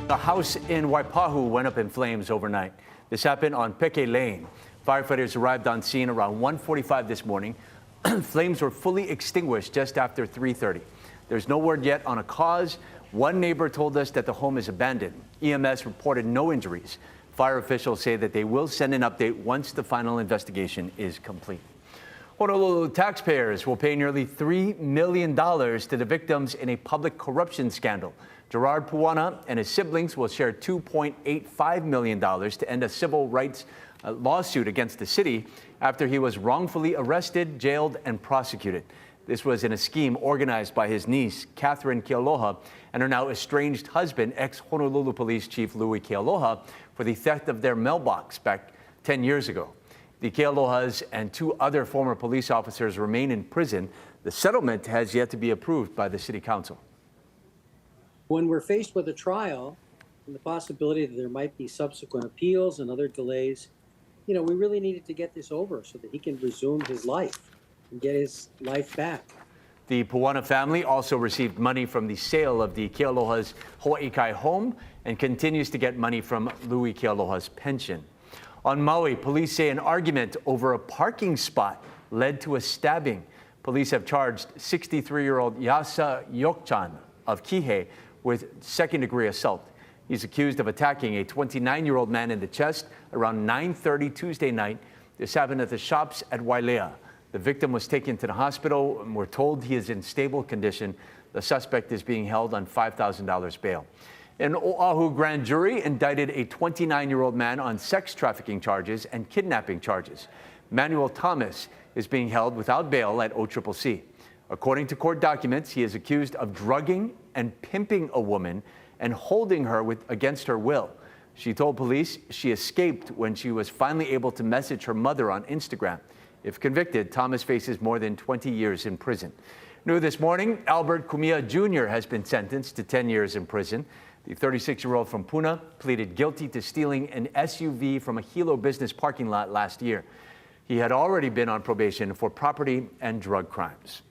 A house in Waipahu went up in flames overnight. This happened on Peke Lane. Firefighters arrived on scene around 1:45 this morning. Flames were fully extinguished just after 3:30. There's no word yet on a cause. One neighbor told us that the home is abandoned. EMS reported no injuries. Fire officials say that they will send an update once the final investigation is complete. Honolulu taxpayers will pay nearly $3 million to the victims in a public corruption scandal. Gerard Puana and his siblings will share $2.85 million to end a civil rights lawsuit against the city after he was wrongfully arrested, jailed, and prosecuted. This was in a scheme organized by his niece, Catherine Kealoha, and her now estranged husband, ex-Honolulu Police Chief Louis Kealoha, for the theft of their mailbox back 10 years ago. The Kealohas and two other former police officers remain in prison. The settlement has yet to be approved by the City Council. When we're faced with a trial and the possibility that there might be subsequent appeals and other delays, we really needed to get this over so that he can resume his life and get his life back. The Puana family also received money from the sale of the Kealoha's Hawaii home and continues to get money from Louis Kealoha's pension. On Maui, police say an argument over a parking spot led to a stabbing. Police have charged 63-year-old Yasa Yokchan of Kihei with second-degree assault. He's accused of attacking a 29-year-old man in the chest around 9:30 Tuesday night. This happened at the shops at Wailea. The victim was taken to the hospital, and we're told he is in stable condition. The suspect is being held on $5,000 bail. An Oahu grand jury indicted a 29-year-old man on sex trafficking charges and kidnapping charges. Manuel Thomas is being held without bail at OCCC. According to court documents, he is accused of drugging and pimping a woman and holding her against her will. She told police she escaped when she was finally able to message her mother on Instagram. If convicted, Thomas faces more than 20 years in prison. New this morning, Albert Kumia Jr. has been sentenced to 10 years in prison. The 36-year-old from Puna pleaded guilty to stealing an SUV from a Hilo business parking lot last year. He had already been on probation for property and drug crimes.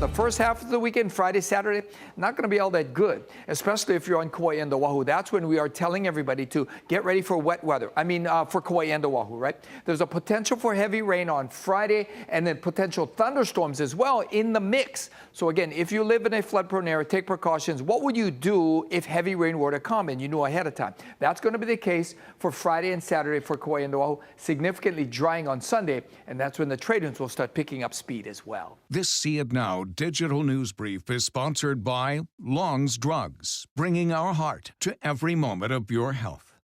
The first half of the weekend, Friday, Saturday, not going to be all that good, especially if you're on Kauai and Oahu. That's when we are telling everybody to get ready for wet weather. For Kauai and Oahu, right? There's a potential for heavy rain on Friday and then potential thunderstorms as well in the mix. So again, if you live in a flood-prone area, take precautions. What would you do if heavy rain were to come and you knew ahead of time? That's going to be the case for Friday and Saturday for Kauai and Oahu, significantly drying on Sunday, and that's when the trade winds will start picking up speed as well. This See It Now digital news brief is sponsored by Long's Drugs, bringing our heart to every moment of your health.